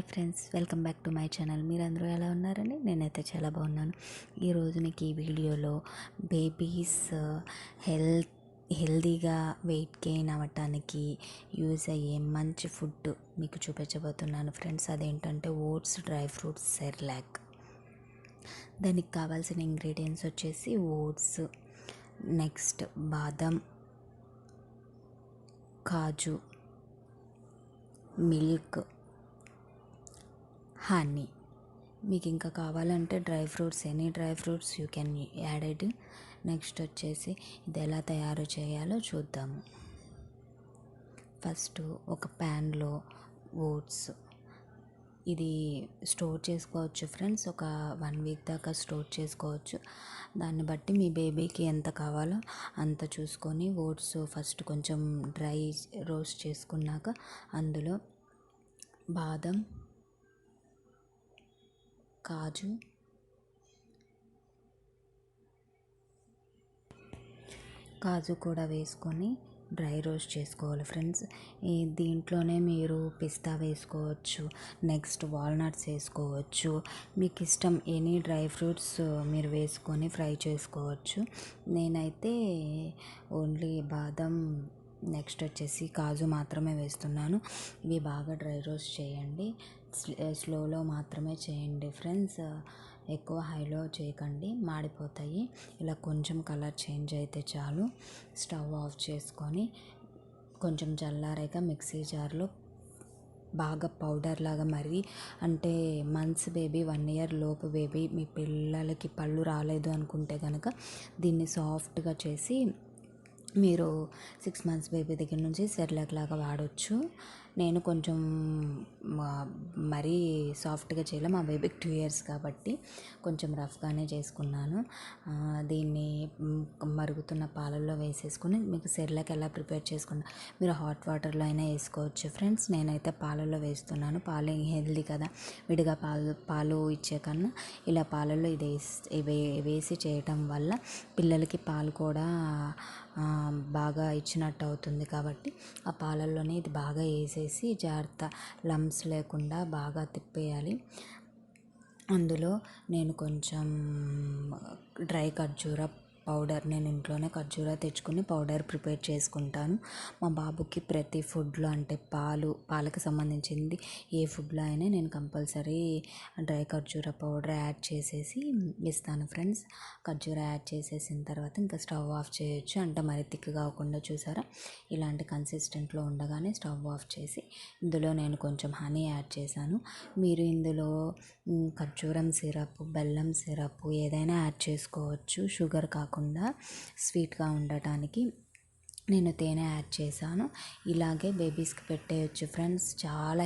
Friends, welcome back to my channel. మీరందరూ ఎలా ఉన్నారండి? నేనైతే చాలా బాగున్నాను. ఈరోజు మీకు ఈ వీడియోలో బేబీస్ హెల్తీగా వెయిట్ గెయిన్ అవ్వటానికి యూజ్ అయ్యే మంచి ఫుడ్ మీకు చూపించబోతున్నాను ఫ్రెండ్స్. అదేంటంటే ఓట్స్, డ్రై ఫ్రూట్స్, సెర్లాక్. దానికి కావాల్సిన ఇంగ్రీడియంట్స్ వచ్చేసి ఓట్స్, నెక్స్ట్ బాదం, కాజు, మిల్క్, హనీ. మీకు ఇంకా కావాలంటే dry fruits, any dry fruits you can add it. Next వచ్చేసి ఇది ఎలా తయారు చేయాలో చూద్దాము. ఫస్ట్ ఒక ప్యాన్లో ఓట్స్, ఇది స్టోర్ చేసుకోవచ్చు ఫ్రెండ్స్. ఒక 1 వీక్ దాకా స్టోర్ చేసుకోవచ్చు. దాన్ని బట్టి మీ బేబీకి ఎంత కావాలో అంత చూసుకొని ఓట్స్ ఫస్ట్ కొంచెం డ్రై రోస్ట్ చేసుకున్నాక అందులో బాదం, కాజు కూడా వేసుకొని డ్రై రోస్ట్ చేసుకోవాలి ఫ్రెండ్స్. దీంట్లోనే మీరు పిస్తా వేసుకోవచ్చు, నెక్స్ట్ వాల్నట్స్ వేసుకోవచ్చు. మీకు ఇష్టం ఎనీ డ్రై ఫ్రూట్స్ మీరు వేసుకొని ఫ్రై చేసుకోవచ్చు. నేనైతే ఓన్లీ బాదం, నెక్స్ట్ వచ్చేసి కాజు మాత్రమే వేస్తున్నాను. ఇవి బాగా డ్రై రోస్ట్ చేయండి. స్లోలో మాత్రమే చేయండి ఫ్రెండ్స్, ఎక్కువ హైలో చేయకండి, మాడిపోతాయి. ఇలా కొంచెం కలర్ చేంజ్ అయితే చాలు. స్టవ్ ఆఫ్ చేసుకొని కొంచెం చల్లారాక మిక్సీ జార్లో బాగా పౌడర్ లాగా, మరి అంటే మంత్స్ బేబీ, 1 ఇయర్ లోపు బేబీ, మీ పిల్లలకి పళ్ళు రాలేదు అనుకుంటే కనుక దీన్ని సాఫ్ట్గా చేసి మీరు 6 మంత్స్ బేబీ దగ్గర నుంచి సెర్లాక్ లాగా వాడవచ్చు. నేను కొంచెం మరీ సాఫ్ట్గా చేయలే, మా బేబీకి 2 ఇయర్స్ కాబట్టి కొంచెం రఫ్గానే చేసుకున్నాను. దీన్ని మరుగుతున్న పాలల్లో వేసేసుకొని, మీకు సెర్లాక్ ఎలా ప్రిపేర్ చేసుకున్నా మీరు హాట్ వాటర్లో అయినా వేసుకోవచ్చు ఫ్రెండ్స్. నేనైతే పాలల్లో వేస్తున్నాను. పాలు హెల్దీ కదా, విడిగా పాలు ఇచ్చే కన్నా ఇలా పాలల్లో ఇది వేసి చేయటం వల్ల పిల్లలకి పాలు కూడా బాగా ఇచ్చినట్టు అవుతుంది. కాబట్టి ఆ పాలల్లోనే ఇది బాగా వేసేసి జాగ్రత్త లమ్స్ లేకుండా బాగా తిప్పేయాలి. అందులో నేను కొంచెం డ్రై ఖర్జూర పౌడర్, నేను ఇంట్లోనే ఖర్జూర తెచ్చుకుని పౌడర్ ప్రిపేర్ చేసుకుంటాను. మా బాబుకి ప్రతి ఫుడ్లో, అంటే పాలకు సంబంధించింది ఏ ఫుడ్లో అయినా నేను కంపల్సరీ డ్రై ఖర్జూర పౌడర్ యాడ్ చేసేసి ఇస్తాను ఫ్రెండ్స్. ఖర్జూర యాడ్ చేసేసిన తర్వాత ఇంకా స్టవ్ ఆఫ్ చేయొచ్చు. అంటే మరి థిక్గా కాకుండా చూసారా, ఇలాంటి కన్సిస్టెంట్లో ఉండగానే స్టవ్ ఆఫ్ చేసి ఇందులో నేను కొంచెం హనీ యాడ్ చేశాను. మీరు ఇందులో ఖర్జూరం సిరప్, బెల్లం సిరప్ ఏదైనా యాడ్ చేసుకోవచ్చు, షుగర్ కాకుండా స్వీట్గా ఉండటానికి. నేను తేనె యాడ్ చేశాను. ఇలాగే బేబీస్కి పెట్టేయచ్చు ఫ్రెండ్స్. చాలా